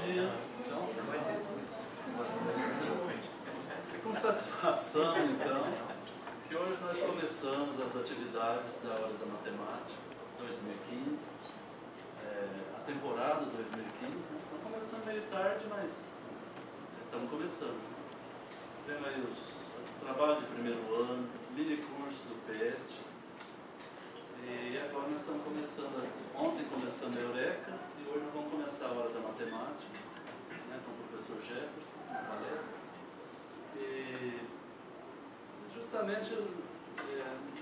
dia. Então, é com satisfação, então, que hoje nós começamos as atividades da Hora da Matemática 2015, a temporada 2015, né? Estamos começando meio tarde, mas estamos começando. Tem aí o trabalho de primeiro ano, mini curso do PET, e agora nós estamos começando, ontem começamos a Eureka, e hoje vamos começar a Hora da Matemática, né, com o professor Jefferson, na palestra. E justamente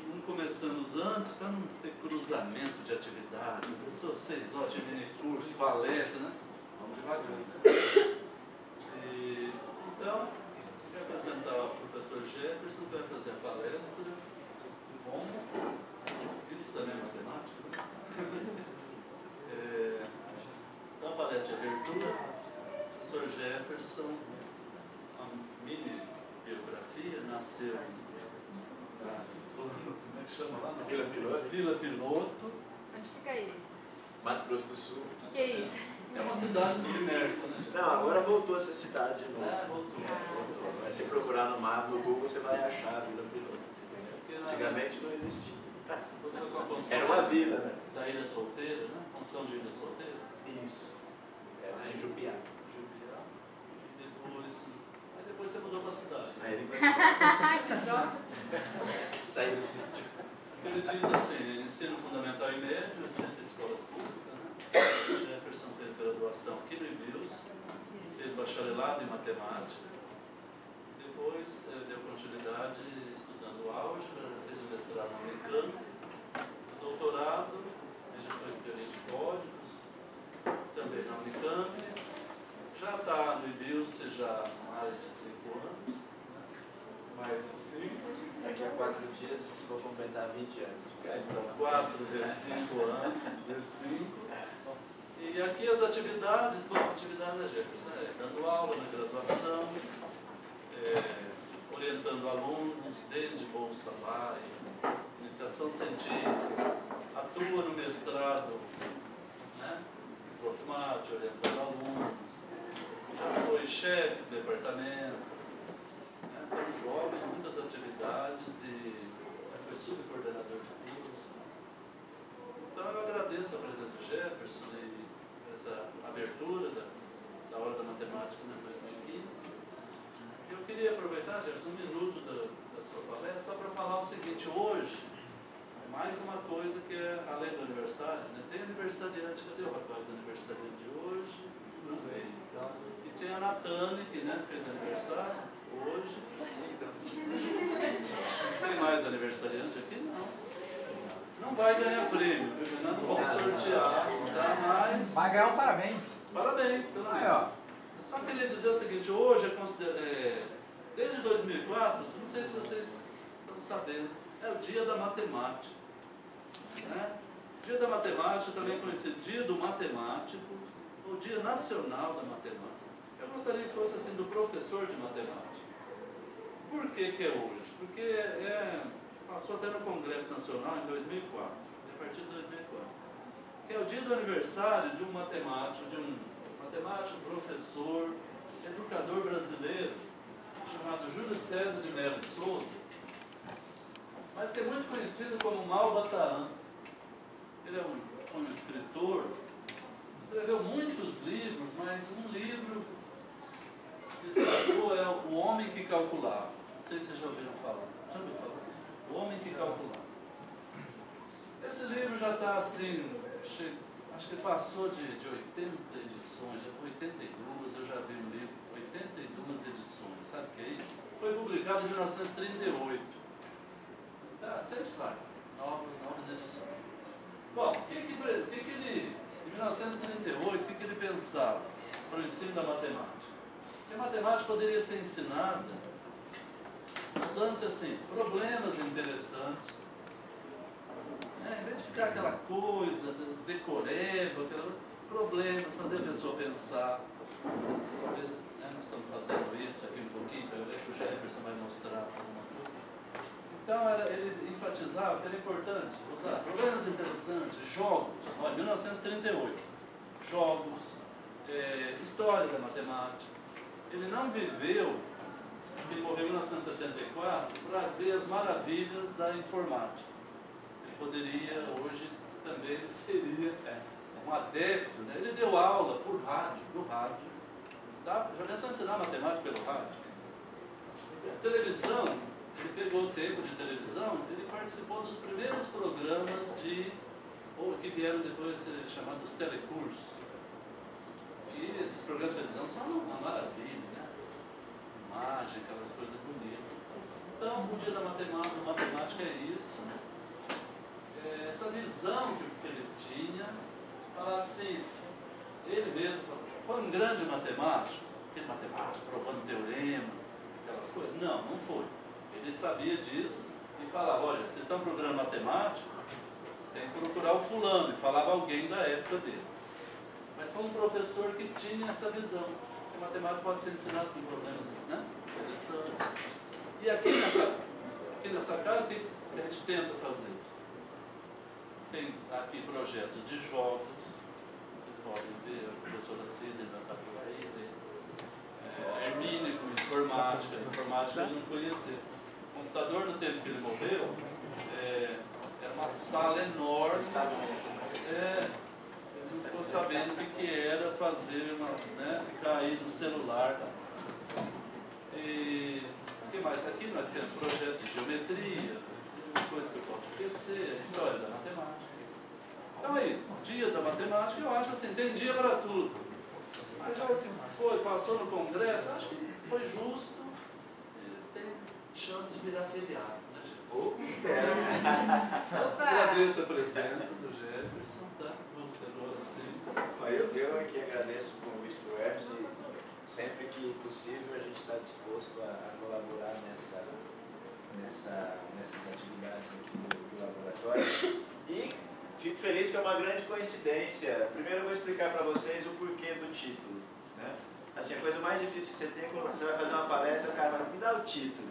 não começamos antes para não ter cruzamento de atividade, pessoas 6 horas de mini curso, palestra, né? Vamos devagar. Então, vou apresentar o professor Jefferson, que vai fazer a palestra. Bom, isso também é matemática, né? Então, a palestra de abertura, professor Jefferson, uma mini biografia, nasceu como é que chama lá? Vila Piloto. Vila Piloto. Onde fica isso? Mato Grosso do Sul. O que é isso? É uma cidade submersa, né? Não, agora voltou essa cidade de novo. Voltou. Mas se procurar no mapa, no Google, você vai achar a Vila Piloto. Antigamente não existia. Era uma vila, né? Da Ilha Solteira, né? Função de Ilha Solteira. Isso. Era em Jupiá. Jupiá. E depois você mudou para a cidade. Aí vem pra cidade. Saiu do sítio. Aquele dia, assim, ensino fundamental e médio, sempre escolas públicas, né? Jefferson fez graduação aqui no IBIUS, fez bacharelado em matemática, depois deu continuidade estudando álgebra, fez o mestrado no Unicamp, doutorado, já foi teoria de códigos, também na Unicamp, já está no IBIUS já há mais de 5 anos, né? Mais de 5. Daqui a 4 dias vou completar 20 anos de cara. Então, 4 vezes 5 anos, vezes 5. E aqui as atividades, bom, a atividade da Jefferson, dando aula na graduação, orientando alunos, desde bolsa lá, iniciação científica, atua no mestrado, né, Profmate, orientando alunos, já foi chefe do departamento, né, temos jovens, muitas atividades e foi subcoordenador de curso. Então eu agradeço a presença do Jefferson e essa abertura da Hora da Matemática em 2015. Eu queria aproveitar, Jefferson, um minuto da sua palestra só para falar o seguinte: hoje, mais uma coisa que é além do aniversário, né? Tem aniversariante, cadê o rapaz aniversariante de hoje? Não veio. E tem a Natane, que, né, fez aniversário hoje. Não tem mais aniversariante aqui? Não. Não vai ganhar prêmio, viu? Não vamos sortear, tá? Mas vai ganhar um parabéns. Parabéns, pelo menos. Eu só queria dizer o seguinte: hoje desde 2004, não sei se vocês estão sabendo, é o Dia da Matemática, né? Dia da Matemática, também conhecido Dia do Matemático, ou Dia Nacional da Matemática. Eu gostaria que fosse assim, do professor de matemática. Por que que é hoje? Porque passou até no Congresso Nacional em 2004, a partir de 2004, que é o dia do aniversário de um matemático, professor, educador brasileiro, chamado Júlio César de Mello de Souza, mas que é muito conhecido como Malba-Tahan. Ele é um escritor, escreveu muitos livros, mas um livro que destacou é O Homem que Calculava. Não sei se vocês já ouviram falar. Já ouviram falar? O Homem que Calculava. Esse livro já está assim, acho que passou de 80 edições, já foi 82, eu já vi um livro, 82 edições, sabe o que é isso? Foi publicado em 1938. Tá, sempre sai, novas edições. Bom, em 1938, o que ele pensava para o ensino da matemática? Que a matemática poderia ser ensinada usando assim, problemas interessantes, né? Em vez de ficar aquela coisa, decoreba, aquele problema, fazer a pessoa pensar. Talvez, né, nós estamos fazendo isso aqui um pouquinho, para ver que o Jefferson vai mostrar alguma coisa. Então ele enfatizava que era importante usar problemas interessantes, jogos, olha, 1938, jogos, história da matemática. Ele não viveu, ele morreu em 1974, para ver as maravilhas da informática. Ele poderia, hoje, também ele seria um adepto, né? Ele deu aula por rádio, no rádio. Tá? Já pensou em ensinar matemática pelo rádio? A televisão, ele pegou o tempo de televisão, ele participou dos primeiros programas que vieram depois chamados telecursos. E esses programas de televisão são uma maravilha, né? Imagem, aquelas coisas bonitas. Então, o dia da matemática é isso. Essa visão que ele tinha, falar assim, ele mesmo foi um grande matemático, aquele matemático provando teoremas, aquelas coisas. Não, não foi. Ele sabia disso e falava, olha, vocês estão programando matemática, tem que procurar o fulano, e falava alguém da época dele. Mas foi um professor que tinha essa visão, que a matemática pode ser ensinada com problemas, né? Interessantes. E aqui nessa casa, o que a gente tenta fazer? Tem aqui projetos de jogos, vocês podem ver, a professora Cida ainda está por aí, né? A Hermínia com informática ele não conhecia. O computador, no tempo que ele morreu, era uma sala enorme. Ele não ficou sabendo o que era fazer, ficar aí no celular. E o que mais? Aqui nós temos projeto de geometria, coisa que eu posso esquecer, história da matemática. Então é isso. Dia da matemática, eu acho assim, tem dia para tudo. Mas já passou no Congresso, acho que foi justo, tem chance de virar feriado, né, gente? Agradeço a presença do Jefferson, tá? Vamos ter agora sim. Eu aqui agradeço o convite do Hermes e sempre que possível a gente está disposto a colaborar nessas atividades aqui do laboratório. E fico feliz que é uma grande coincidência. Primeiro eu vou explicar para vocês o porquê do título, né? Assim, a coisa mais difícil que você tem é quando você vai fazer uma palestra, o cara fala, me dá o título.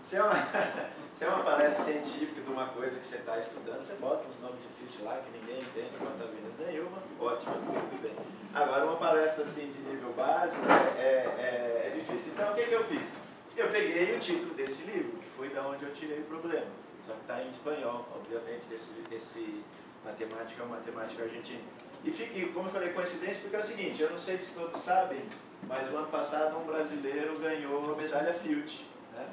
Se é uma palestra científica de uma coisa que você está estudando, você bota uns nomes difíceis lá que ninguém entende, contavinas nenhuma, ótimo, muito bem. Agora, uma palestra assim de nível básico é difícil. Então, o que eu fiz? Eu peguei o título desse livro, que foi da onde eu tirei o problema, só que está em espanhol, obviamente, desse matemática é uma matemática argentina. E como eu falei, coincidência, porque é o seguinte, eu não sei se todos sabem, mas o ano passado um brasileiro ganhou a medalha Fields, né?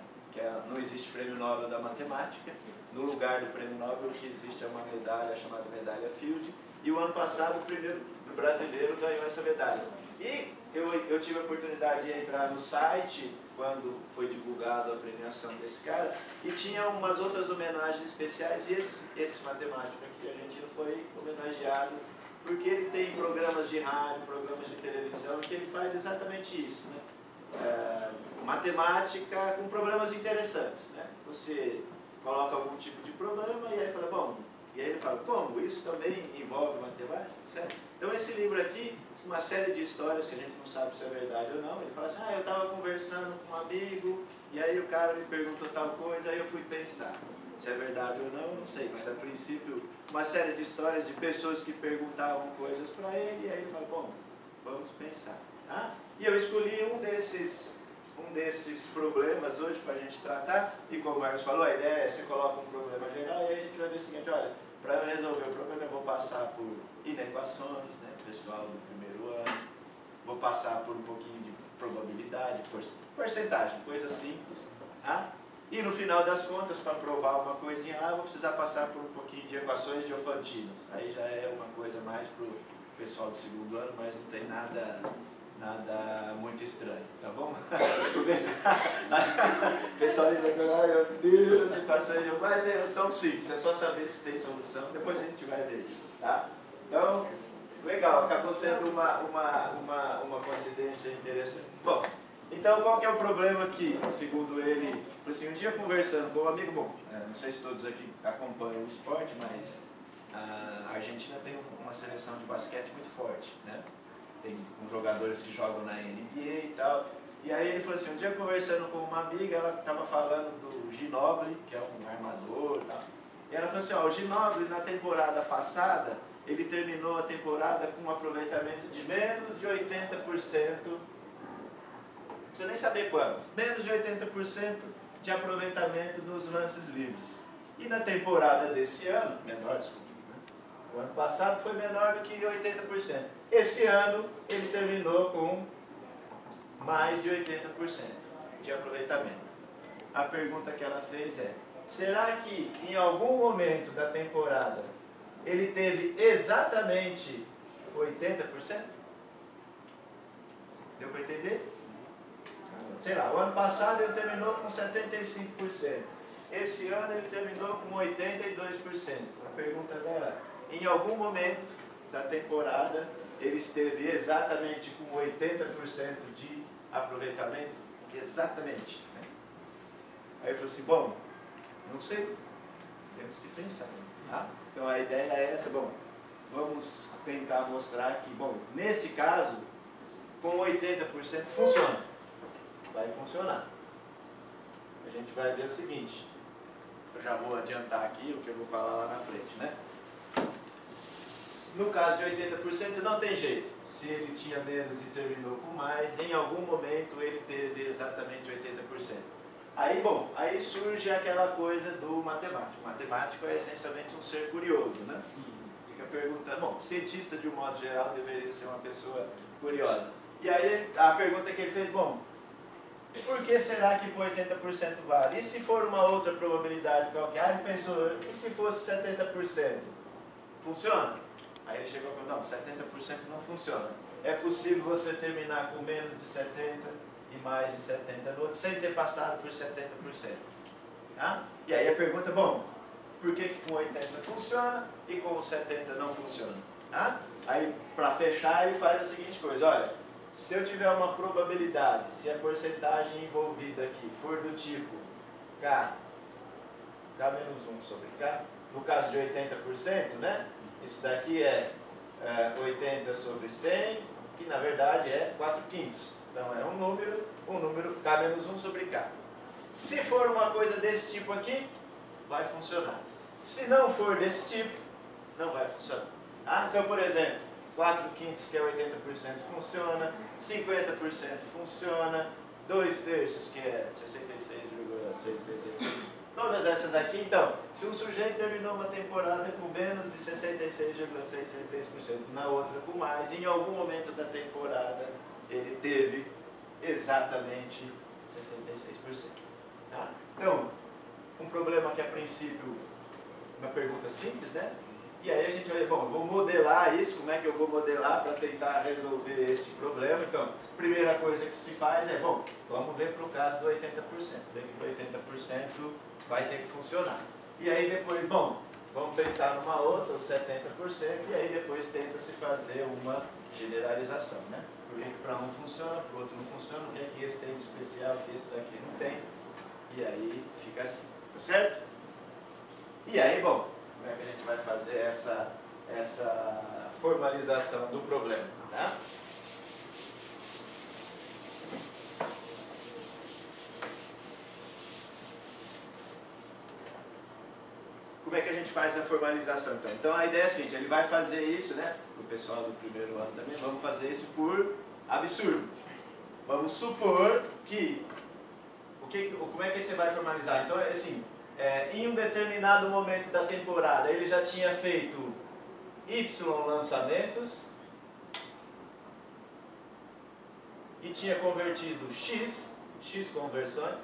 Não existe prêmio Nobel da matemática, no lugar do prêmio Nobel o que existe é uma medalha chamada medalha Fields, e o ano passado o primeiro brasileiro ganhou essa medalha. E eu tive a oportunidade de entrar no site quando foi divulgada a premiação desse cara, e tinha umas outras homenagens especiais, e esse matemático aqui argentino foi homenageado porque ele tem programas de rádio, programas de televisão, que ele faz exatamente isso, né? Matemática com problemas interessantes, né? Você coloca algum tipo de problema e aí fala, bom, e aí ele fala, como? Isso também envolve matemática? Certo? Então esse livro aqui, uma série de histórias que a gente não sabe se é verdade ou não, ele fala assim, eu estava conversando com um amigo e aí o cara me perguntou tal coisa, aí eu fui pensar. Se é verdade ou não, eu não sei, mas a princípio uma série de histórias de pessoas que perguntavam coisas para ele e aí ele fala, bom, vamos pensar. Tá? E eu escolhi um desses problemas hoje para a gente tratar, e como o Marcos falou, a ideia é você coloca um problema geral e aí a gente vai ver o seguinte, olha, para resolver o problema eu vou passar por inequações, né, pessoal do primeiro ano, vou passar por um pouquinho de probabilidade, porcentagem, coisa simples, tá? E no final das contas, para provar uma coisinha lá, eu vou precisar passar por um pouquinho de equações diofantinas. Aí já é uma coisa mais para o pessoal do segundo ano, mas não tem nada muito estranho, tá bom? O pessoal diz que, meu Deus, equações, mas são simples, é só saber se tem solução, depois a gente vai ver isso, tá? Então, legal, acabou sendo uma coincidência interessante. Bom, então qual que é o problema aqui, segundo ele? Assim, um dia conversando com um amigo, não sei se todos aqui acompanham o esporte, mas a Argentina tem uma seleção de basquete muito forte, né? Tem jogadores que jogam na NBA e tal. E aí ele falou assim, um dia conversando com uma amiga, ela estava falando do Ginóbili, que é um armador e tal. E ela falou assim, o Ginóbili na temporada passada, ele terminou a temporada com um aproveitamento de menos de 80%. não precisa nem saber quanto, menos de 80% de aproveitamento nos lances livres. E na temporada desse ano, menor, desculpa, né? O ano passado foi menor do que 80%. Esse ano ele terminou com mais de 80% de aproveitamento. A pergunta que ela fez é: será que em algum momento da temporada ele teve exatamente 80%? Deu para entender? Sei lá, o ano passado ele terminou com 75%. Esse ano ele terminou com 82%. A pergunta dela é: em algum momento da temporada ele esteve exatamente com 80% de aproveitamento? Exatamente. Aí eu falei assim: bom, não sei, temos que pensar. Tá? Então a ideia é essa: bom, vamos tentar mostrar que, bom, nesse caso, com 80% funciona. Vai funcionar. A gente vai ver o seguinte, eu já vou adiantar aqui o que eu vou falar lá na frente, né? No caso de 80% não tem jeito. Se ele tinha menos e terminou com mais, em algum momento ele teve exatamente 80%. Aí, bom, aí surge aquela coisa do matemático. O matemático é essencialmente um ser curioso, né? Fica perguntando, bom, cientista de um modo geral deveria ser uma pessoa curiosa. E aí a pergunta que ele fez, bom, por que será que por 80% vale? E se for uma outra probabilidade qualquer? Aí ele pensou, e se fosse 70%? Funciona? Aí ele chegou e falou, não, 70% não funciona. É possível você terminar com menos de 70% e mais de 70% no outro, sem ter passado por 70%. Tá? E aí a pergunta, bom, por que com 80% funciona e com 70% não funciona? Tá? Aí, para fechar, ele faz a seguinte coisa, olha, se eu tiver uma probabilidade, se a porcentagem envolvida aqui for do tipo K menos 1 sobre K, no caso de 80%, né? Isso daqui é 80 sobre 100, que na verdade é 4/5. Então é um número K menos 1 sobre K. Se for uma coisa desse tipo aqui, vai funcionar. Se não for desse tipo, não vai funcionar. Ah, então, por exemplo, 4/5, que é 80%, funciona, 50% funciona, 2/3, que é 66,666%. Todas essas aqui, então, se um sujeito terminou uma temporada com menos de 66,666%, na outra com mais, em algum momento da temporada ele teve exatamente 66%. Tá? Então, um problema que a princípio, uma pergunta simples, né? E aí a gente vai, bom, vou modelar isso, como é que eu vou modelar para tentar resolver este problema? Então, primeira coisa que se faz é, bom, vamos ver para o caso do 80%. Ver que o 80% vai ter que funcionar. E aí depois, bom, vamos pensar numa outra, os 70%, e aí depois tenta-se fazer uma generalização, né? Por que para um funciona, para o outro não funciona, o que é que esse tem de especial, o que esse daqui não tem, e aí fica assim, tá certo? E aí, bom, como é que a gente vai fazer essa formalização do problema, tá? Como é que a gente faz a formalização, então? Então a ideia é a seguinte, ele vai fazer isso, né? Para o pessoal do primeiro ano também, vamos fazer isso por absurdo. Vamos supor que, como é que você vai formalizar? Então é assim, em um determinado momento da temporada, ele já tinha feito Y lançamentos e tinha convertido X conversões,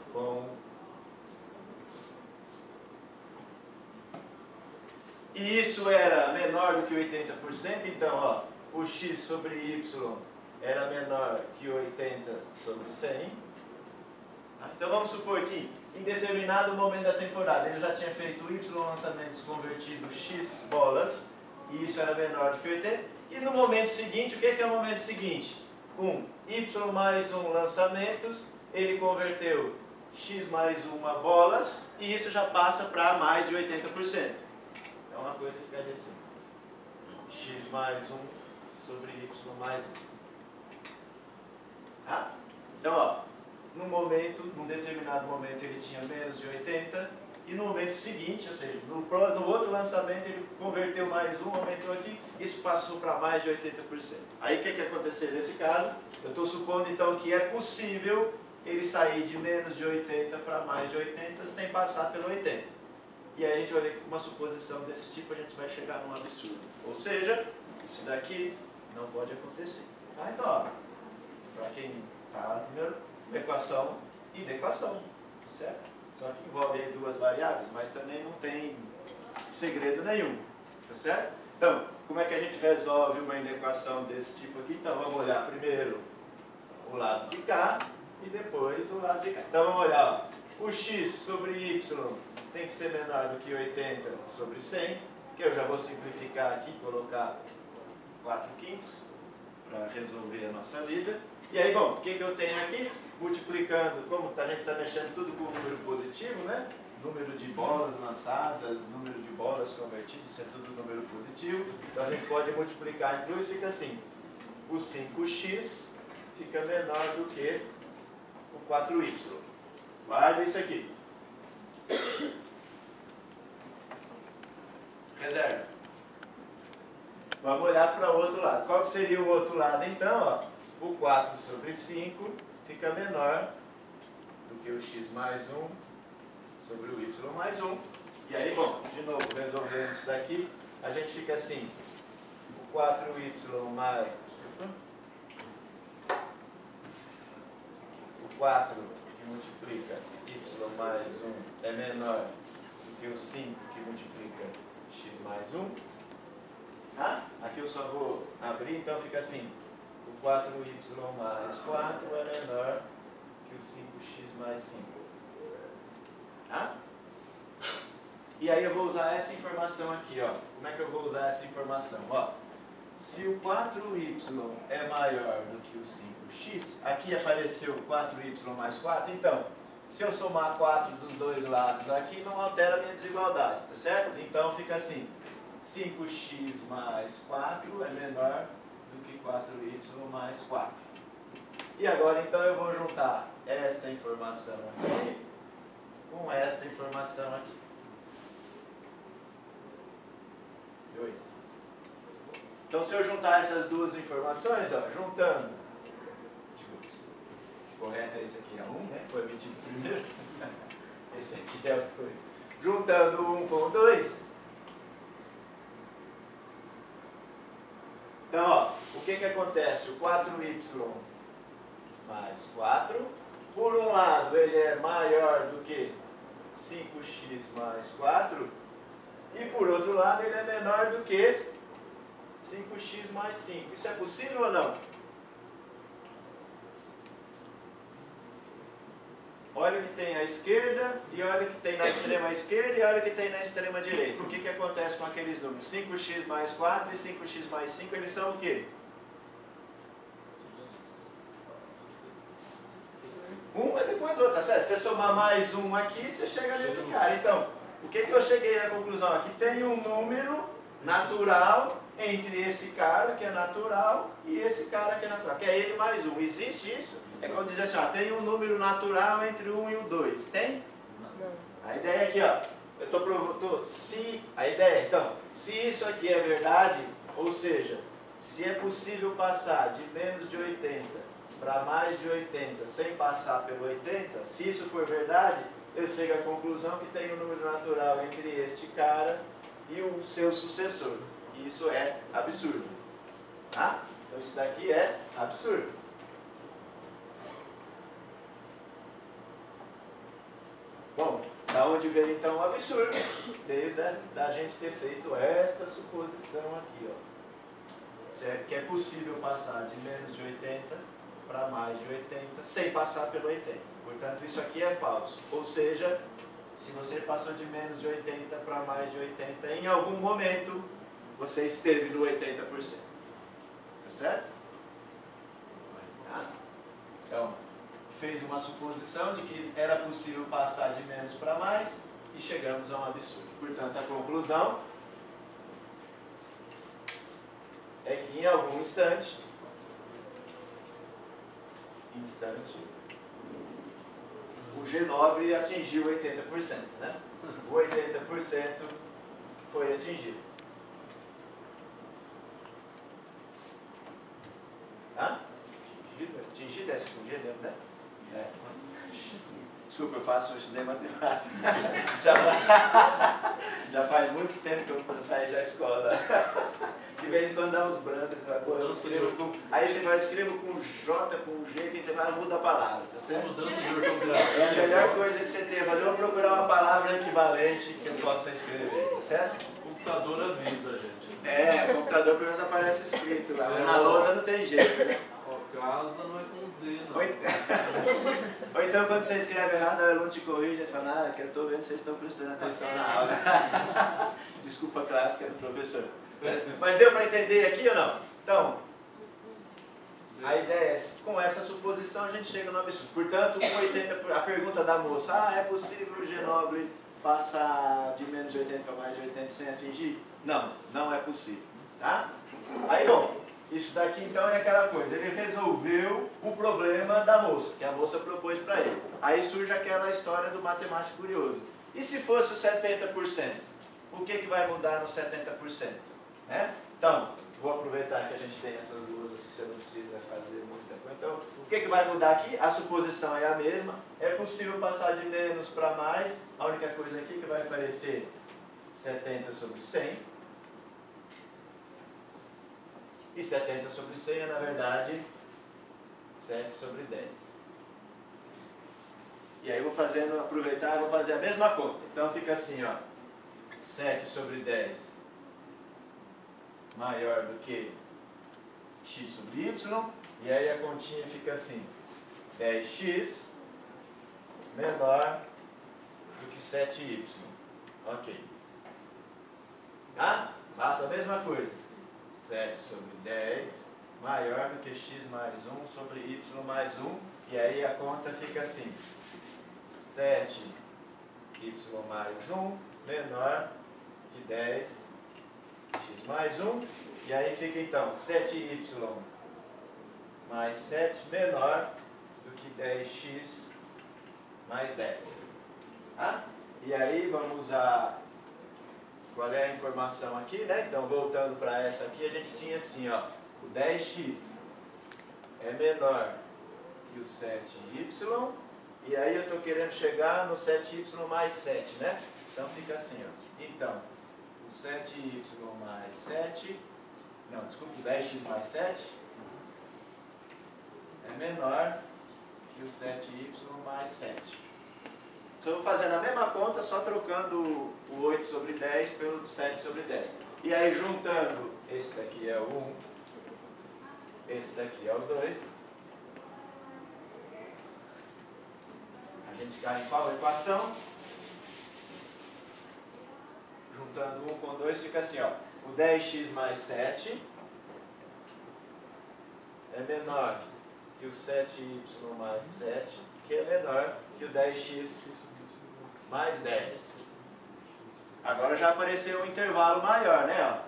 e isso era menor do que 80%, então ó, o X sobre Y era menor que 80 sobre 100. Então vamos supor que em determinado momento da temporada ele já tinha feito Y lançamentos convertido X bolas, e isso era menor do que 80. E no momento seguinte, o que é o momento seguinte? Com Y mais 1 lançamentos, ele converteu X mais 1 bolas, e isso já passa para mais de 80%. Então a coisa ficaria assim, X mais 1 sobre Y mais 1. Tá? Então, ó, num determinado momento ele tinha menos de 80, e no momento seguinte, ou seja, no outro lançamento ele converteu mais 1, aumentou aqui, isso passou para mais de 80%. Aí o que aconteceu nesse caso? Eu estou supondo então que é possível ele sair de menos de 80 para mais de 80 sem passar pelo 80. E aí a gente vai ver que com uma suposição desse tipo a gente vai chegar num absurdo. Ou seja, isso daqui não pode acontecer. Tá? Então, ó, para quem está primeiro, equação e inequação, tá certo? Só que envolve aí duas variáveis, mas também não tem segredo nenhum, tá certo? Então, como é que a gente resolve uma inequação desse tipo aqui? Então, vamos olhar primeiro o lado de cá e depois o lado de cá. Então, vamos olhar, ó, o x sobre y tem que ser menor do que 80 sobre 100, que eu já vou simplificar aqui, colocar 4/5 para resolver a nossa vida. E aí, bom, o que eu tenho aqui? Multiplicando, como a gente está mexendo tudo com o número positivo, né? Número de bolas lançadas, número de bolas convertidas, isso é tudo número positivo. Então a gente pode multiplicar em 2, fica assim. O 5x fica menor do que o 4y. Guarda isso aqui. Reserva. Vamos olhar para o outro lado. Qual que seria o outro lado então? Ó? O 4 sobre 5 fica menor do que o x mais 1 sobre o y mais 1. E aí, bom, de novo, resolvendo isso daqui, a gente fica assim, o 4y mais... O 4 que multiplica y mais 1 é menor do que o 5 que multiplica x mais 1. Ah, aqui eu só vou abrir, então fica assim, o 4y mais 4 é menor que o 5x mais 5. Ah? E aí eu vou usar essa informação aqui, ó. Como é que eu vou usar essa informação? Ó, se o 4y é maior do que o 5x, aqui apareceu 4y mais 4, então, se eu somar 4 dos dois lados aqui, não altera a minha desigualdade, tá certo? Então fica assim, 5x mais 4 é menor do que 4y mais 4. E agora, então, eu vou juntar esta informação aqui com esta informação aqui. 2. Então, se eu juntar essas duas informações, ó, juntando, correto, esse aqui é 1, né? Foi emitido primeiro. Esse aqui é outra coisa. Juntando 1 com 2. Então, ó, o que acontece? O 4y mais 4, por um lado ele é maior do que 5x mais 4, e por outro lado ele é menor do que 5x mais 5. Isso é possível ou não? Olha o que tem à esquerda, e olha o que tem na extrema esquerda, e olha o que tem na extrema direita. O que acontece com aqueles números? 5x mais 4 e 5x mais 5, eles são o quê? Um é depois do outro, tá certo? Se você somar mais um aqui, você chega nesse cara. Então, o que eu cheguei na conclusão? Aqui tem um número natural entre esse cara, que é natural, e esse cara que é natural, que é ele mais um. Existe isso? É como dizer assim, ó, tem um número natural entre o 1 e o 2. Tem? Não. A ideia aqui, ó, eu estou provando, a ideia, então, se isso aqui é verdade, ou seja, se é possível passar de menos de 80 para mais de 80 sem passar pelo 80, se isso for verdade, eu chego à conclusão que tem um número natural entre este cara e o seu sucessor. E isso é absurdo. Tá? Então isso daqui é absurdo. Bom, da onde veio então o absurdo? Veio da gente ter feito esta suposição aqui, ó. Certo? Que é possível passar de menos de 80 para mais de 80 sem passar pelo 80. Portanto, isso aqui é falso. Ou seja, se você passou de menos de 80 para mais de 80, em algum momento você esteve no 80%. Tá certo? Tá? Então, fez uma suposição de que era possível passar de menos para mais e chegamos a um absurdo. Portanto, a conclusão é que em algum instante, o G9 atingiu 80%, né? O 80% foi atingido. Tá? Atingido, que é S com G mesmo, né? É. Desculpa, eu estudei matemática. Já faz muito tempo que eu saí da escola. De vez em quando dá uns brancos, eu escrevo com... Aí você vai escrever com J, com G, que você vai muda a palavra, tá certo? Mudança de ortografia. É a melhor coisa que você tem a fazer, eu vou procurar uma palavra equivalente que eu possa escrever, tá certo? O computador avisa, gente. É, o computador pelo menos aparece escrito lá, mas na lousa não tem jeito, né? Casa não é com Z, não. Ou então quando você escreve errado, o aluno te corrige e fala, que eu estou vendo que vocês estão prestando atenção na aula. Desculpa a clássica do professor. Mas deu para entender aqui ou não? Então, a ideia é, com essa suposição a gente chega no absurdo. Portanto, a pergunta da moça, é possível o G nobre passar de menos de 80 para mais de 80 sem atingir? Não, não é possível. Tá? Aí, bom, isso daqui então é aquela coisa, ele resolveu o problema da moça, que a moça propôs para ele. Aí surge aquela história do matemático curioso. E se fosse o 70%? O que vai mudar no 70%? Né? Então, vou aproveitar que a gente tem essas duas, que você não precisa fazer muita coisa. Então, o que vai mudar aqui? A suposição é a mesma, é possível passar de menos para mais, a única coisa aqui que vai aparecer 70 sobre 100. E 70 sobre 100 é, na verdade, 7 sobre 10. E aí eu vou aproveitar e vou fazer a mesma conta. Então fica assim, ó, 7 sobre 10 maior do que x sobre y. E aí a continha fica assim, 10x menor do que 7y. Ok. Tá? Faça a mesma coisa. 7 sobre 10 maior do que x mais 1 sobre y mais 1. E aí a conta fica assim. 7y mais 1 menor que 10 x mais 1. E aí fica então 7y mais 7 menor do que 10x mais 10. Tá? E aí vamos usar... Qual é a informação aqui, né? Então, voltando para essa aqui, a gente tinha assim, ó, o 10x é menor que o 7y, e aí eu estou querendo chegar no 7y mais 7, né? Então, fica assim, ó. Então, o 7y mais 7, não, desculpa, o 10x mais 7 é menor que o 7y mais 7. Então, eu vou fazendo a mesma conta, só trocando o 8 sobre 10 pelo 7 sobre 10. E aí, juntando, esse daqui é o 1, esse daqui é o 2. A gente cai em qual equação? Juntando 1 com 2, fica assim, ó. O 10x mais 7 é menor que o 7y mais 7, que é menor que o 10x mais 10. Agora já apareceu um intervalo maior, né?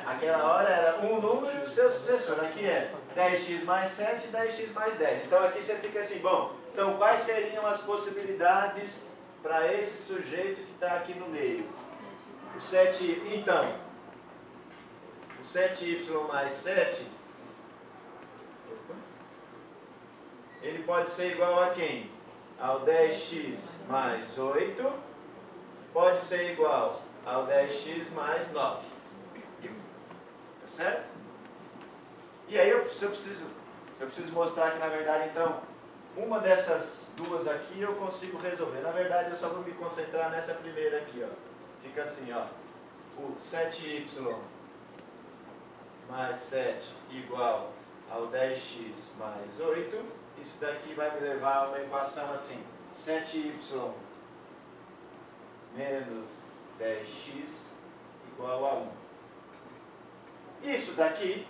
Aquela hora era um número e o seu sucessor. Aqui é 10x mais 7 e 10x mais 10. Então aqui você fica assim, bom, então quais seriam as possibilidades para esse sujeito que está aqui no meio? O 7, então, o 7y mais 7, ele pode ser igual a quem? Ao 10x mais 8, pode ser igual ao 10x mais 9. Tá certo? E aí eu preciso mostrar que, na verdade, então, uma dessas duas aqui eu consigo resolver. Na verdade, eu só vou me concentrar nessa primeira aqui, ó. Fica assim, ó. O 7y mais 7 igual ao 10x mais 8. Isso daqui vai me levar a uma equação assim. 7y menos 10x igual a 1. Isso daqui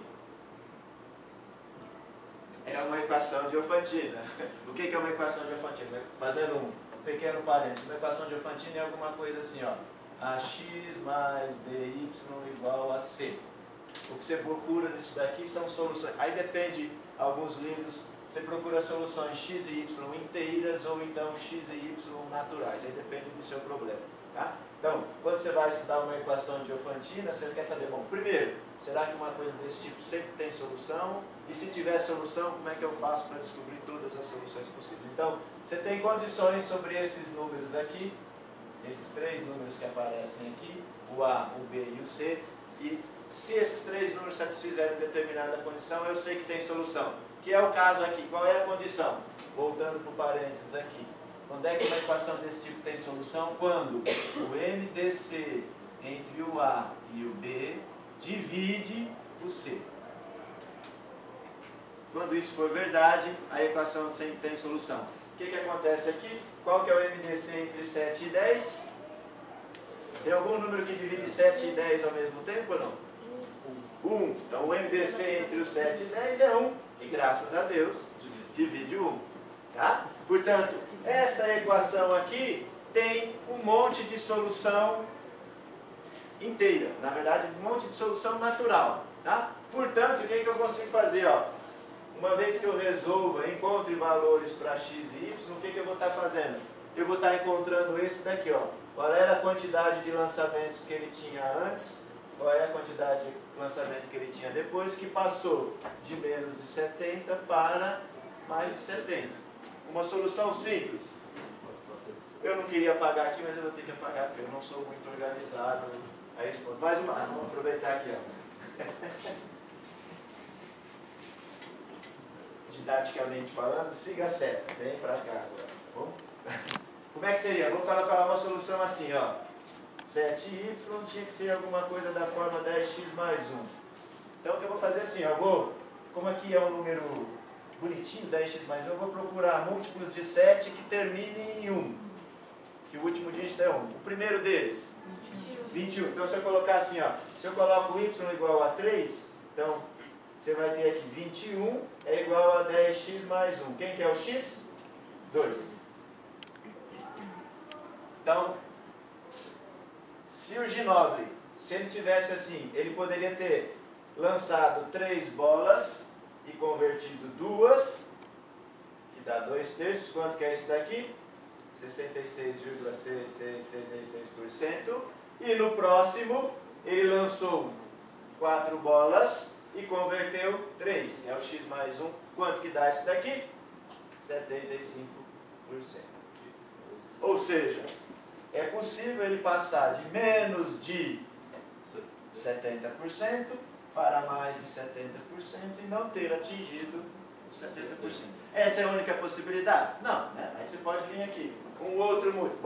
é uma equação diofantina. O que é uma equação diofantina? Fazendo um pequeno parênteses. Uma equação diofantina é alguma coisa assim, ó. AX mais BY igual a C. O que você procura nisso daqui são soluções. Aí depende, alguns livros, você procura soluções x e y inteiras ou então x e y naturais. Aí depende do seu problema. Tá? Então, quando você vai estudar uma equação de Diofantina, você quer saber, bom, primeiro, será que uma coisa desse tipo sempre tem solução? E se tiver solução, como é que eu faço para descobrir todas as soluções possíveis? Então, você tem condições sobre esses números aqui, esses três números que aparecem aqui, o A, o B e o C, e se esses três números satisfizerem determinada condição, eu sei que tem solução. Que é o caso aqui. Qual é a condição? Voltando para o parênteses aqui. Quando é que uma equação desse tipo tem solução? Quando o MDC entre o A e o B divide o C. Quando isso for verdade, a equação sempre tem solução. O que acontece aqui? Qual que é o MDC entre 7 e 10? Tem algum número que divide 7 e 10 ao mesmo tempo ou não? 1. Então o MDC entre o 7 e 10 é 1. E graças a Deus, divide o 1. Tá? Portanto, esta equação aqui tem um monte de solução inteira. Na verdade, um monte de solução natural. Tá? Portanto, o que eu consigo fazer? Ó? Uma vez que eu resolva, encontre valores para x e y, o que eu vou estar fazendo? Eu vou estar encontrando esse daqui. Ó. Qual era a quantidade de lançamentos que ele tinha antes? Qual é a quantidade de lançamento que ele tinha depois, que passou de menos de 70 para mais de 70. Uma solução simples. Eu não queria apagar aqui, mas eu vou ter que apagar, porque eu não sou muito organizado. Aí, mais uma, vamos aproveitar aqui. Ó. Didaticamente falando, siga a seta. Vem para cá agora. Bom? Como é que seria? Vou colocar uma solução assim, ó. 7y tinha que ser alguma coisa da forma 10x mais 1. Então o que eu vou fazer assim, como aqui é um número bonitinho, 10x mais 1, eu vou procurar múltiplos de 7 que terminem em 1. Que o último dígito é 1. O primeiro deles? 21. Então se eu colocar assim, ó, se eu coloco y igual a 3, então você vai ter aqui 21 é igual a 10x mais 1. Quem que é o x? 2. Então, se o Ginóbili, se ele tivesse assim, ele poderia ter lançado 3 bolas e convertido 2, que dá 2/3. Quanto que é isso daqui? 66,666%. E no próximo, ele lançou 4 bolas e converteu 3, que é o x mais 1. Quanto que dá isso daqui? 75%. Ou seja, é possível ele passar de menos de 70% para mais de 70% e não ter atingido 70%. Essa é a única possibilidade? Não, né? Aí você pode vir aqui. Um outro múltiplo.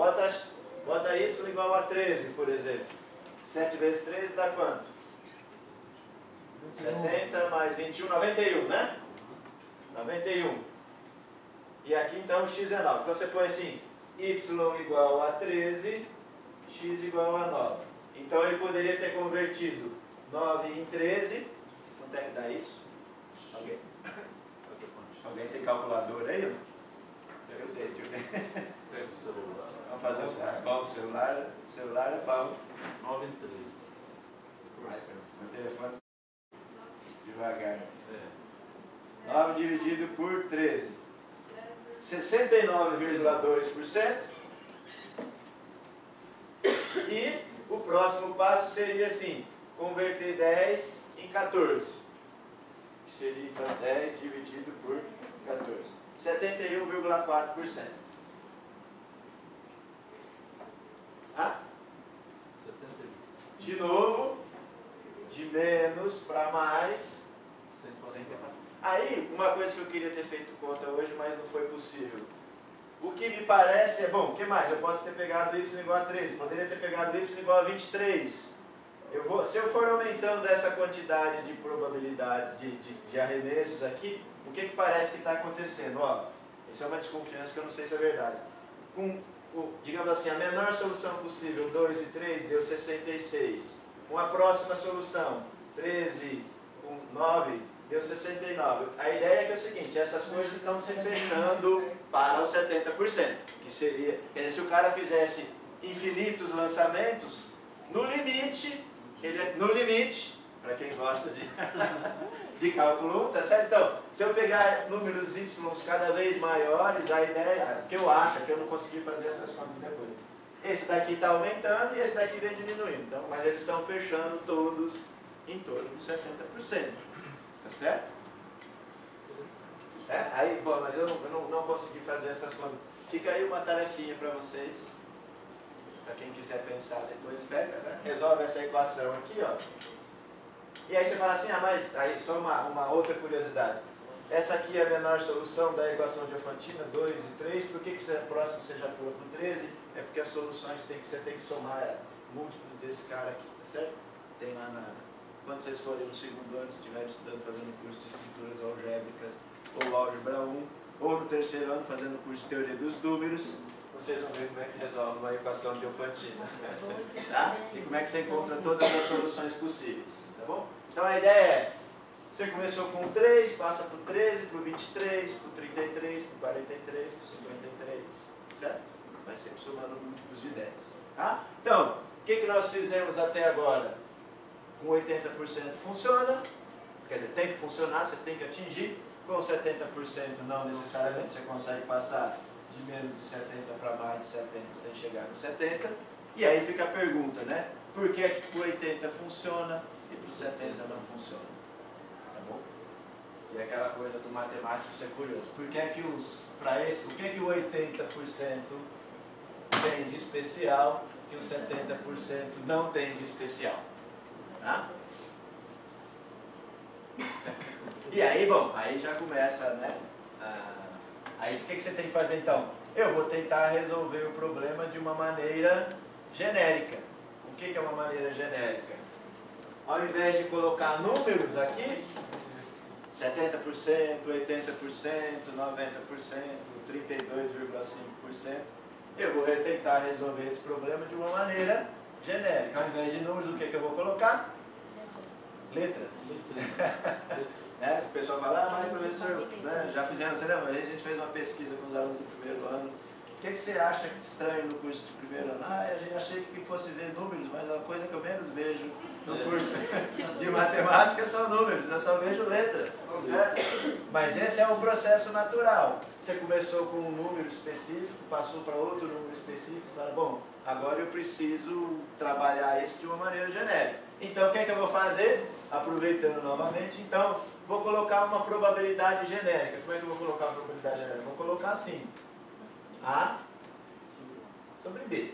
Bota y igual a 13, por exemplo. 7 vezes 13 dá quanto? 70 mais 21, 91, né? 91. E aqui então o x é 9. Então você põe assim, y igual a 13, x igual a 9. Então ele poderia ter convertido 9 em 13. Quanto é que dá isso? Alguém tem calculador aí? Eu sei, tio. Pega o celular. Vamos fazer o celular. Bom, o celular é bom. 9 em 13. O telefone devagar. É. 9 dividido por 13. 69,2%. E o próximo passo seria assim, converter 10 em 14. Que seria então 10 dividido por 14. 71,4%. Ah? 71. De novo, de menos para mais. Sem Aí, uma coisa que eu queria ter feito conta hoje, mas não foi possível. O que me parece é, bom, o que mais? Eu posso ter pegado y igual a 13, poderia ter pegado y igual a 23. Se eu for aumentando essa quantidade de probabilidades de arremessos aqui, o que parece que está acontecendo? Ó, isso é uma desconfiança que eu não sei se é verdade. Digamos assim, a menor solução possível, 2 e 3, deu 66. Uma próxima solução, 13 com 9, deu 69. A ideia é que é o seguinte, essas coisas estão se fechando para os 70%. Que seria, quer dizer, se o cara fizesse infinitos lançamentos, no limite, para quem gosta de cálculo 1, tá certo? Então, se eu pegar números y cada vez maiores, a ideia, que eu acho, que eu não consegui fazer essas contas depois, Esse daqui está aumentando e esse daqui vem diminuindo. Então, mas eles estão fechando todos em torno de 70%. Tá certo? Aí, bom, mas eu não consegui fazer essas contas. Fica aí uma tarefinha para vocês. Para quem quiser pensar depois, pega, né? Resolve essa equação aqui, ó. E aí você fala assim, mas aí só uma outra curiosidade. Essa aqui é a menor solução da equação diofantina, 2 e 3. Por que você é próximo, você já pula para o 13? É porque as soluções você tem que somar múltiplos desse cara aqui, tá certo? Tem lá quando vocês forem no segundo ano, se estiverem estudando, fazendo curso de estruturas algébricas ou álgebra 1, ou no terceiro ano, fazendo curso de teoria dos números, vocês vão ver como é que resolve uma equação diofantina. Tá? E como é que você encontra todas as soluções possíveis. Tá bom? Então a ideia é, você começou com 3, passa para o 13, para o 23, para o 33, para o 43, para o 53, certo? Vai sempre somando múltiplos de 10. Tá? Então, o que nós fizemos até agora? Com 80% funciona, quer dizer, tem que funcionar, você tem que atingir. Com 70% não necessariamente você consegue passar de menos de 70 para mais de 70 sem chegar no 70. E aí fica a pergunta, né? Por que é que para o 80 funciona e para o 70 não funciona? Tá bom? E é aquela coisa do matemático ser curioso. Por que é que o que é que o 80% tem de especial que o 70% não tem de especial? Tá? E aí, bom, aí já começa, né? Aí o que você tem que fazer então? Eu vou tentar resolver o problema de uma maneira genérica. O que é uma maneira genérica? Ao invés de colocar números aqui, 70%, 80%, 90%, 32,5%, eu vou tentar resolver esse problema de uma maneira genérica. Ao invés de números, o que eu vou colocar? Letras. O pessoal fala, mas professor, né, já fizemos, você lembra? A gente fez uma pesquisa com os alunos do primeiro ano. O que você acha estranho no curso de primeiro ano? Eu achei que fosse ver números, mas a coisa que eu menos vejo no curso de matemática são números, eu só vejo letras. Certo? Mas esse é um processo natural. Você começou com um número específico, passou para outro número específico, você fala, bom, agora eu preciso trabalhar isso de uma maneira genérica. Então o que é que eu vou fazer? Aproveitando novamente, então, vou colocar uma probabilidade genérica. Como é que eu vou colocar uma probabilidade genérica? Vou colocar assim, A sobre B.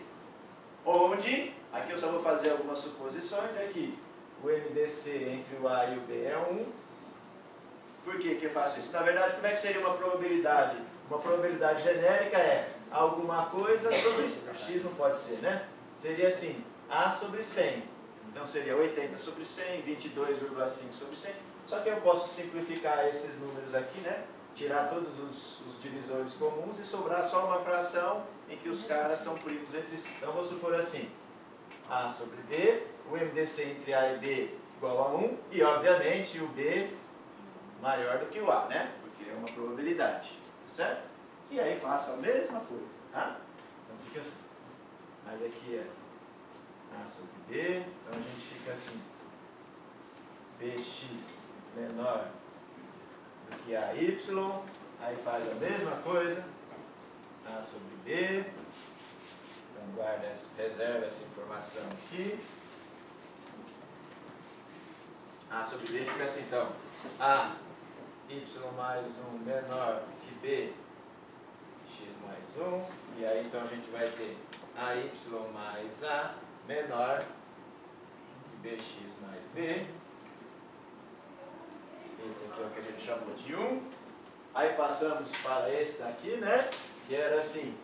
Onde, aqui eu só vou fazer algumas suposições, é que o MDC entre o A e o B é 1. Por que eu faço isso? Na verdade, como é que seria uma probabilidade? Uma probabilidade genérica é alguma coisa sobre X, não pode ser, né? Seria assim, A sobre 100. Então seria 80 sobre 100, 22,5 sobre 100. Só que eu posso simplificar esses números aqui, né? Tirar todos os divisores comuns e sobrar só uma fração em que os caras são primos entre si. Então vou supor assim, A sobre B, o MDC entre A e B igual a 1, e obviamente o B maior do que o A, né? Porque é uma probabilidade, tá certo? E aí faço a mesma coisa, tá? Então fica assim. Aí aqui é A sobre B, então a gente fica assim, BX menor do que AY, aí faz a mesma coisa, A sobre B, então guarda reserva essa informação aqui, A sobre B fica assim, então, A, Y mais 1 menor que B, X mais 1, e aí então a gente vai ter AY mais A menor que BX mais B. Esse aqui é o que a gente chamou de 1. Aí passamos para esse daqui, né? Que era assim,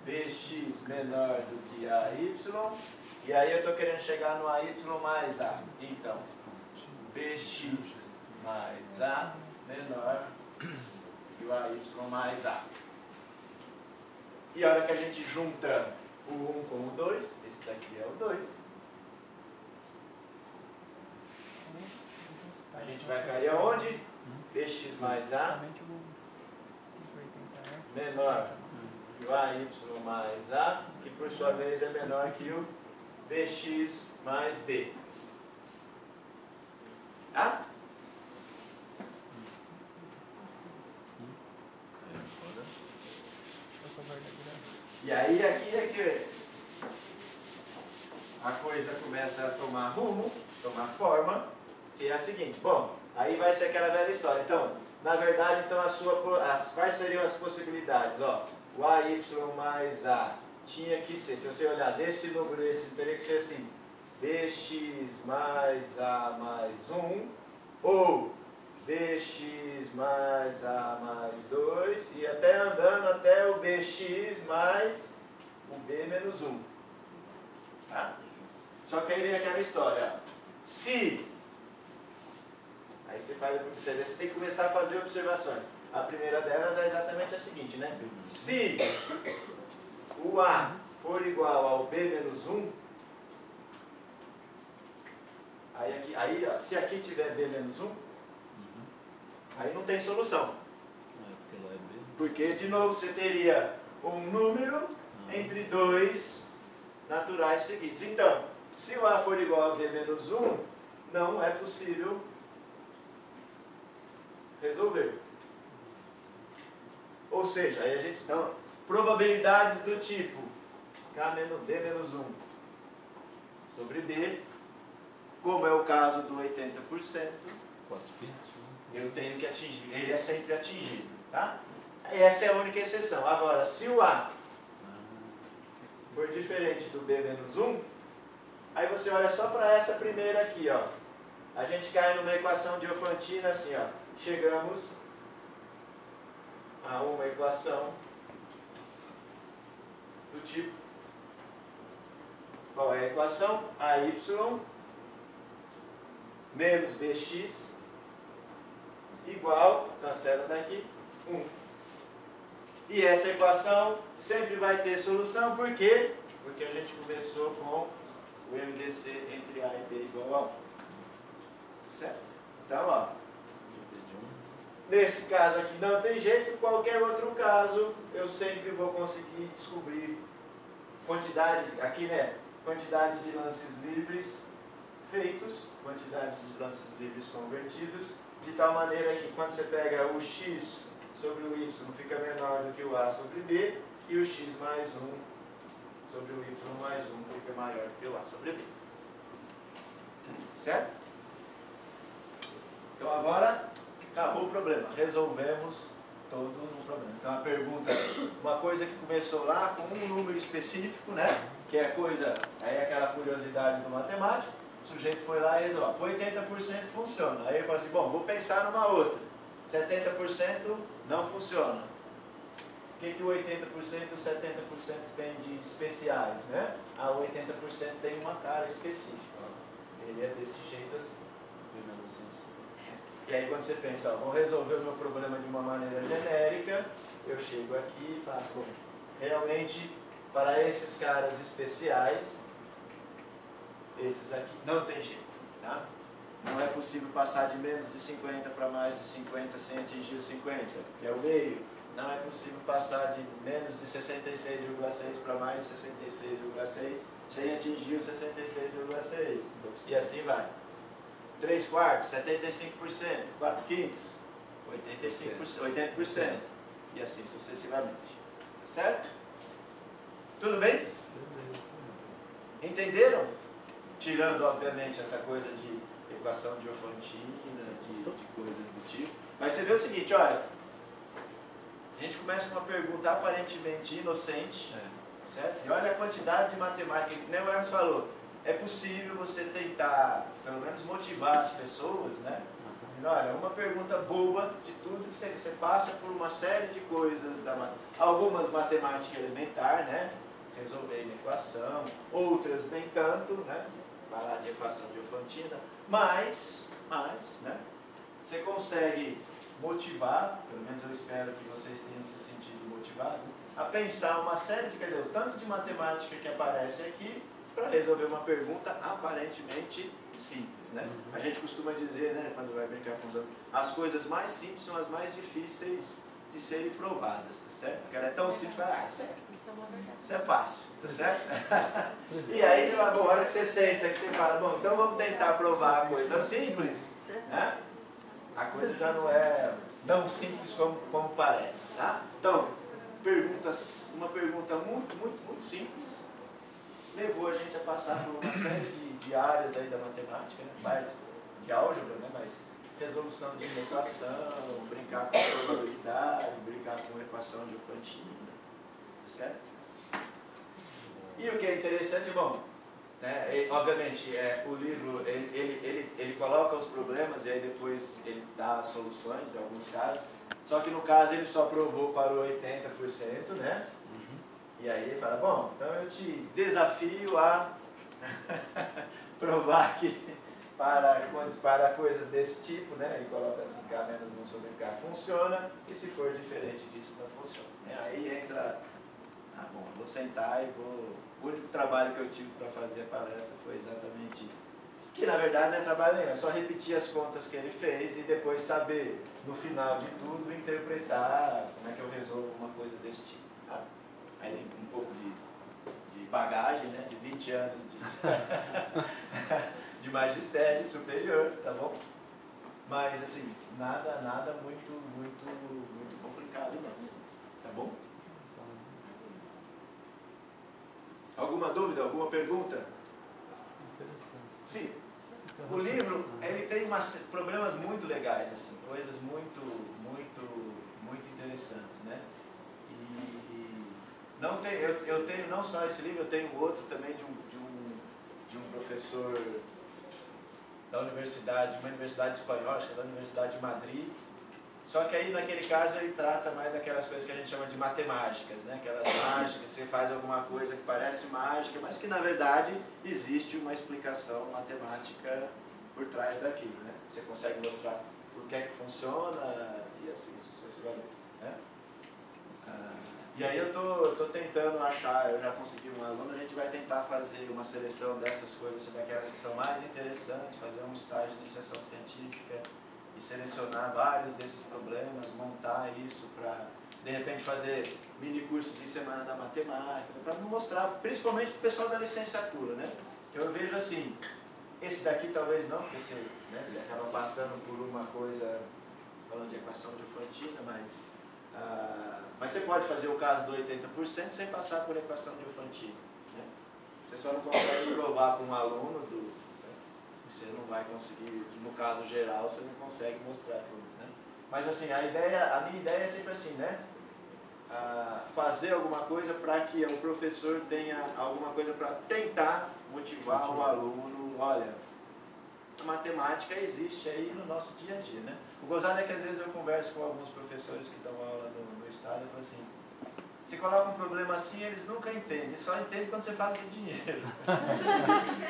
BX menor do que AY. E aí eu estou querendo chegar no AY mais A. Então, BX mais A menor que o AY mais A. E a hora que a gente junta o 1 com o 2, esse daqui é o 2. A gente vai cair aonde? BX mais A menor que o AY mais A, que por sua vez é menor que o BX mais B. Tá? E aí aqui é que a coisa começa a tomar rumo, tomar forma, que é a seguinte. Bom, aí vai ser aquela velha história. Então, na verdade, então quais seriam as possibilidades? Ó, o AY mais A tinha que ser, se você olhar desse número, esse teria que ser assim, BX mais A mais 1, ou BX mais A mais 2, e até andando até o BX mais o B menos 1. Tá? Só que aí vem aquela história. Se... Aí você tem que começar a fazer observações. A primeira delas é exatamente a seguinte, né? Se o A for igual ao B menos 1, ó, se aqui tiver B menos 1, aí não tem solução. Porque, de novo, você teria um número entre dois naturais seguidos. Então, se o A for igual a B menos 1, não é possível resolver. Ou seja, aí a gente então, probabilidades do tipo K menos B menos 1 sobre B, como é o caso do 80%, eu tenho que atingir, ele é sempre atingido, tá? Essa é a única exceção. Agora, se o A for diferente do B menos 1, aí você olha só para essa primeira aqui, ó. A gente cai numa equação diofantina assim, ó. Chegamos a uma equação do tipo, qual é a equação? AY menos BX igual, cancela daqui, 1. E essa equação sempre vai ter solução, por quê? Porque a gente começou com o MDC entre A e B igual a 1. Certo? Então, ó. Nesse caso aqui não tem jeito, qualquer outro caso eu sempre vou conseguir descobrir quantidade, aqui né, quantidade de lances livres feitos, quantidade de lances livres convertidos, de tal maneira que quando você pega o x sobre o y fica menor do que o A sobre B, e o x mais 1 sobre o y mais 1 fica maior do que o A sobre B. Certo? Então agora acabou o problema, resolvemos todo o problema. Então a pergunta, uma coisa que começou lá com um número específico, né? Que é coisa, aí é aquela curiosidade do matemático, o sujeito foi lá e resolveu, 80% funciona. Aí ele falou assim, bom, vou pensar numa outra, 70% não funciona. O que o 80% e o 70% tem de especiais, né? Ah, o 80% tem uma cara específica, ele é desse jeito assim. E aí quando você pensa, ó, vou resolver o meu problema de uma maneira genérica, eu chego aqui e faço, bom, realmente, para esses caras especiais, esses aqui, não tem jeito, tá? Não é possível passar de menos de 50 para mais de 50 sem atingir os 50, que é o meio. Não é possível passar de menos de 66,6 para mais de 66,6 sem atingir os 66,6. E assim vai. 3 quartos, 75%, 4 quintos, 85%, 80%. E assim sucessivamente. Tá certo? Tudo bem? Entenderam? Tirando, obviamente, essa coisa de equação diofantina, de coisas do tipo. Mas você vê o seguinte, olha. A gente começa uma pergunta aparentemente inocente, certo? E olha a quantidade de matemática, que nem o Hermes falou. É possível você tentar, pelo menos, motivar as pessoas, né? Olha, uma pergunta boba de tudo que você passa por uma série de coisas, algumas matemática elementar, né? Resolver uma equação, outras nem tanto, né? Falar de equação diofantina, mas, né? Você consegue motivar, pelo menos eu espero que vocês tenham se sentido motivados, a pensar uma série de, quer dizer, o tanto de matemática que aparece aqui para resolver uma pergunta aparentemente simples, né? A gente costuma dizer, né, quando vai brincar com os alunos, as coisas mais simples são as mais difíceis de serem provadas, tá certo? Porque ela é tão simples, isso é fácil, tá certo? E aí, bom, a hora que você senta, que você fala, bom, então vamos tentar provar a coisa simples, né? A coisa já não é tão simples como parece, tá? Então, uma pergunta muito simples, levou a gente a passar por uma série de áreas aí da matemática, né? Mais de álgebra, né? Mais resolução de equação, brincar com probabilidade, brincar com equação de Diophantine, tá certo? E o que é interessante, bom, né, obviamente, o livro, ele coloca os problemas e aí depois ele dá as soluções em alguns casos, só que no caso ele só provou para o 80%, né? E aí ele fala, bom, então eu te desafio a provar que para coisas desse tipo, né? Ele coloca assim, K menos 1 sobre K funciona, e se for diferente disso não funciona. Aí entra, bom, vou sentar e vou... O único trabalho que eu tive para fazer a palestra foi exatamente isso. Que na verdade não é trabalho nenhum, é só repetir as contas que ele fez e depois saber, no final de tudo, interpretar como é que eu resolvo uma coisa desse tipo. Aí um pouco de bagagem, né? De 20 anos de magistério superior, tá bom? Mas assim, nada muito complicado não, tá bom? Alguma dúvida, alguma pergunta? Interessante. Sim. O livro, ele tem problemas muito legais, assim, coisas muito interessantes, né? E não tem, eu tenho não só esse livro, eu tenho outro também de um professor da universidade, de uma universidade espanhola, acho que é da Universidade de Madrid. Só que aí, naquele caso, ele trata mais daquelas coisas que a gente chama de matemáticas, né? Aquelas mágicas, você faz alguma coisa que parece mágica, mas que, na verdade, existe uma explicação matemática por trás daquilo, né? Você consegue mostrar por que é que funciona e assim sucessivamente, né? E aí eu tô tentando achar, eu já consegui um aluno, a gente vai tentar fazer uma seleção dessas coisas, daquelas que são mais interessantes, fazer um estágio de iniciação científica, e selecionar vários desses problemas, montar isso para, de repente, fazer mini cursos de semana da matemática, para mostrar, principalmente para o pessoal da licenciatura, né? Eu vejo assim, esse daqui talvez não, porque você, né, você acaba passando por uma coisa, falando de equação Diophantine, mas você pode fazer o caso do 80% sem passar por equação Diophantine, né? Você só não consegue provar para um aluno você não vai conseguir, no caso geral, você não consegue mostrar tudo, né? Mas assim, a minha ideia é sempre assim, né? Fazer alguma coisa para que o professor tenha alguma coisa para tentar motivar o aluno. Olha, a matemática existe aí no nosso dia a dia, né? O gozado é que às vezes eu converso com alguns professores que dão aula no estado e falo assim, você coloca um problema assim, eles nunca entendem, só entendem quando você fala de dinheiro.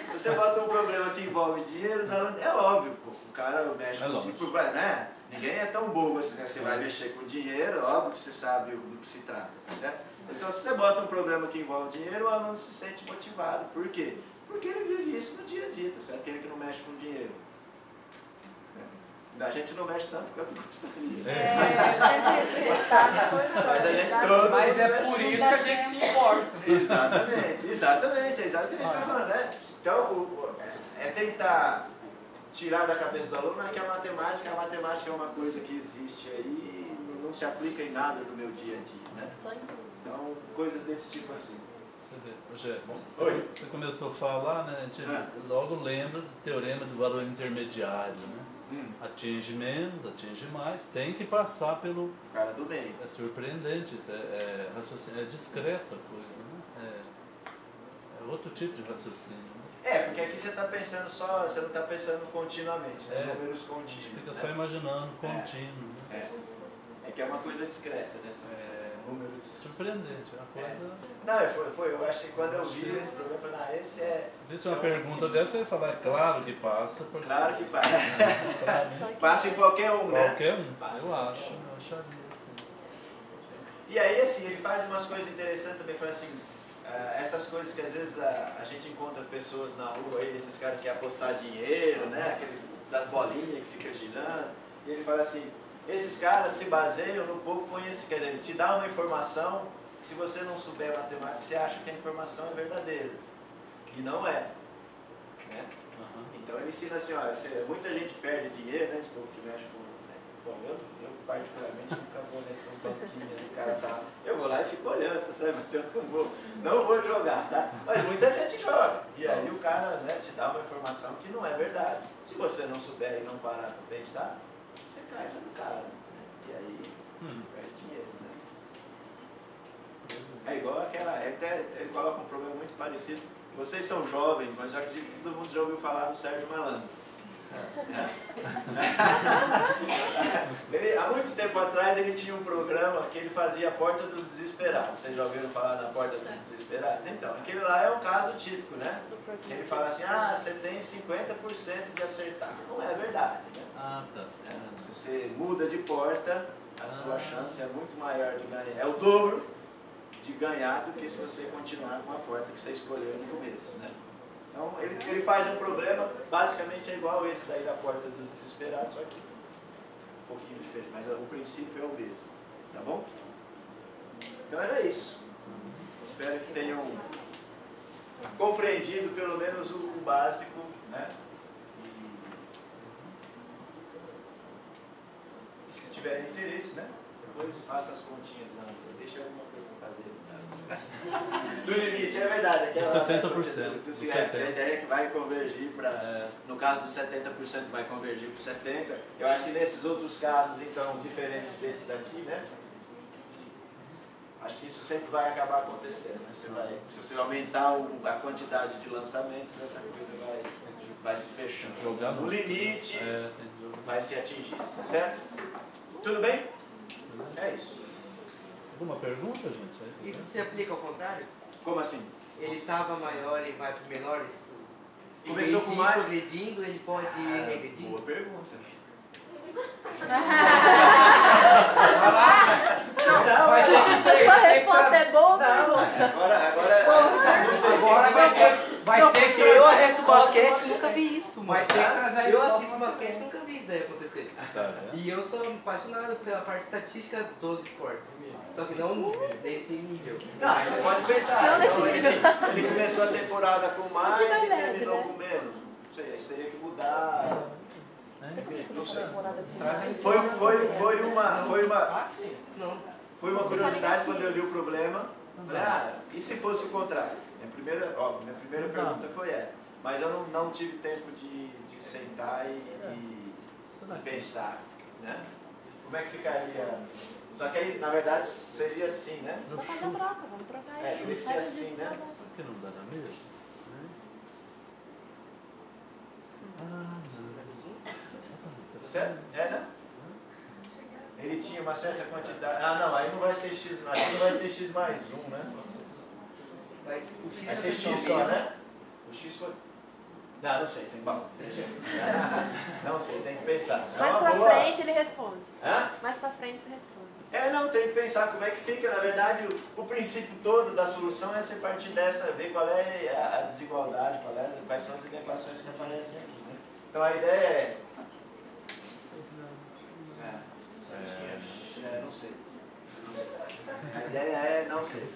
Se você bota um problema que envolve dinheiro, é óbvio, pô, o cara mexe com dinheiro, né? Ninguém é tão bobo assim, né? Você vai mexer com dinheiro, óbvio que você sabe do que se trata, tá certo? Então, se você bota um problema que envolve dinheiro, o aluno se sente motivado. Por quê? Porque ele vive isso no dia a dia, tá certo? Aquele que não mexe com dinheiro. A gente não mexe tanto quanto gostaria. Mas a gente todo. Mas é por isso que a gente se importa. Exatamente, é exatamente o que você está falando, né? Então, é tentar tirar da cabeça do aluno que a matemática é uma coisa que existe aí e não se aplica em nada do meu dia a dia, né? Então, coisas desse tipo assim. Rogério, você começou a falar, né? A gente logo lembra do teorema do valor intermediário, né? Atinge menos, atinge mais, tem que passar pelo... cara do meio. É surpreendente, é discreta a coisa, né? É outro tipo de raciocínio. Né? Porque aqui você está pensando só, você não está pensando continuamente, né? Números contínuos. Fica só imaginando contínuo. Né? É que é uma coisa discreta, né? Números... Surpreendente, é uma coisa... Não, eu acho que quando eu vi esse problema, eu falei, esse é... Se uma pergunta dessa, eu ia falar, claro que passa. Porque... Claro que passa. Passa em qualquer um, né? Qualquer um, eu acharia assim. E aí, assim, ele faz umas coisas interessantes também, fala assim, essas coisas que às vezes a gente encontra pessoas na rua aí, esses caras que querem apostar dinheiro, né? Aquele das bolinhas que fica girando, e ele fala assim, esses caras se baseiam no pouco conhecimento, quer dizer, ele te dá uma informação que se você não souber matemática, você acha que a informação é verdadeira. E não é. Né? Então ele ensina assim, olha, muita gente perde dinheiro, né? Esse povo que mexe com... Né? Bom, eu particularmente nunca vou nessas banquinhas, o cara tá... Eu vou lá e fico olhando, adianta, sabe? Mas eu não vou jogar, tá? Mas muita gente joga. E aí o cara, né, te dá uma informação que não é verdade. Se você não souber e não parar para pensar, você cai no cara. E aí perde dinheiro, né? É igual aquela. Ele coloca um problema muito parecido. Vocês são jovens, mas eu acredito que todo mundo já ouviu falar do Sérgio Malandro. Há muito tempo atrás ele tinha um programa que ele fazia a Porta dos Desesperados. Vocês já ouviram falar da Porta dos Desesperados? Então, aquele lá é um caso típico, né? Ele fala assim, você tem 50% de acertar. Não é verdade, né? Ah, tá. Se você muda de porta, a sua chance é muito maior de ganhar. É o dobro de ganhar do que se você continuar com a porta que você escolheu no começo, né? Então, ele faz um problema, basicamente é igual esse daí da Porta dos Desesperados, só que um pouquinho diferente, mas o princípio é o mesmo, tá bom? Então era isso. Espero que tenham compreendido pelo menos o básico, né? E se tiverem interesse, né? Depois faça as continhas lá, deixa alguma coisa para fazer. Do limite, é verdade. Aquela 70%. A ideia é que vai convergir para. No caso dos 70%, vai convergir para 70%. Eu acho que nesses outros casos, então, diferentes desse daqui, né? Acho que isso sempre vai acabar acontecendo. Né? Se você aumentar a quantidade de lançamentos, essa coisa vai se fechando. Jogar no limite, vai ser atingido. Tá certo? Tudo bem? É isso. Alguma pergunta, gente? Isso se aplica ao contrário? Como assim? Ele estava maior e vai para o menor? Começou com mais? Progredindo, ele pode ir regredindo? Boa pergunta. Sua resposta é boa? Vai ter que eu assisto basquete e nunca vi isso, mano. Vai ter que trazer a Eu resposta. assisto basquete e nunca vi isso aí acontecer. E eu sou apaixonado pela parte estatística dos esportes. Só que não desse nível. Não, você pode pensar. Então, ele começou a temporada com mais e terminou com menos. Não sei, isso teria que mudar. Não sei. Foi uma curiosidade quando eu li o problema. Falei, e se fosse o contrário? Minha primeira pergunta foi essa. Mas eu não tive tempo de sentar e pensar, né? Como é que ficaria? Só que aí, na verdade, seria assim, né? Só fazer a troca, vamos trocar isso. Teria que ser assim, né? Só que não dá na mesma? Certo? Né? Ele tinha uma certa quantidade. Não, aí não vai ser X, aí não vai ser X mais 1, né? Vai ser X só, né? O X foi. Não sei, tem bom. Não sei, tem que pensar. Mais pra frente ele responde. Hã? Mais pra frente você responde. Tem que pensar como é que fica. Na verdade, o princípio todo da solução é você partir dessa, ver qual é a desigualdade, quais são as inequações que aparecem aqui, né? Então a ideia é. Não sei. A ideia é não sei.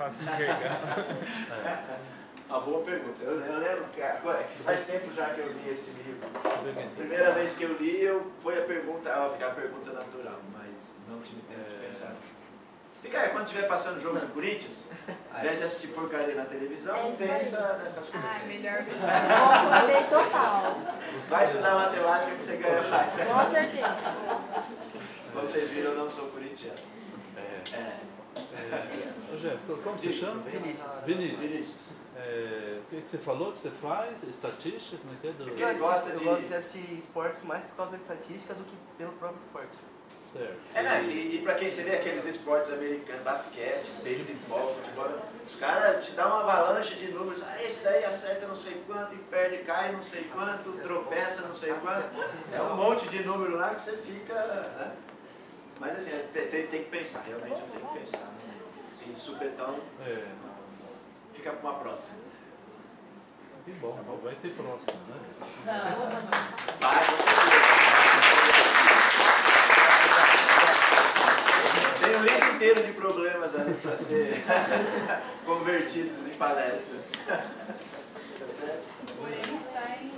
Uma boa pergunta. Eu lembro que faz tempo já que eu li esse livro. A primeira vez que eu li, foi a pergunta natural, mas não tive tempo de pensar. Fica aí, quando estiver passando o jogo do Corinthians, ao invés de assistir porcaria na televisão, pensa nessas coisas. Melhor. Falei total. Vai estudar matemática que você ganha mais. Com certeza. Como vocês viram, eu não sou corintiano. Como você chama? Vinícius. Vinícius. O que você falou que você faz? Estatística? Como é que é? Ele gosta Eu gosto de assistir esportes mais por causa da estatística do que pelo próprio esporte. Certo. E pra quem você vê aqueles esportes americanos, basquete, beisebol, futebol, os caras te dão uma avalanche de números. Esse daí acerta não sei quanto, e perde, cai não sei quanto, tropeça não sei quanto. É um monte de número lá que você fica. Né? Mas assim, tem que pensar, realmente eu tenho que pensar. Né? Assim, de supetão, fica para uma próxima. Que bom, vai ter próximo, né? Vai, com certeza. Tem um livro inteiro de problemas ali para ser convertidos em palestras. Porém, sai.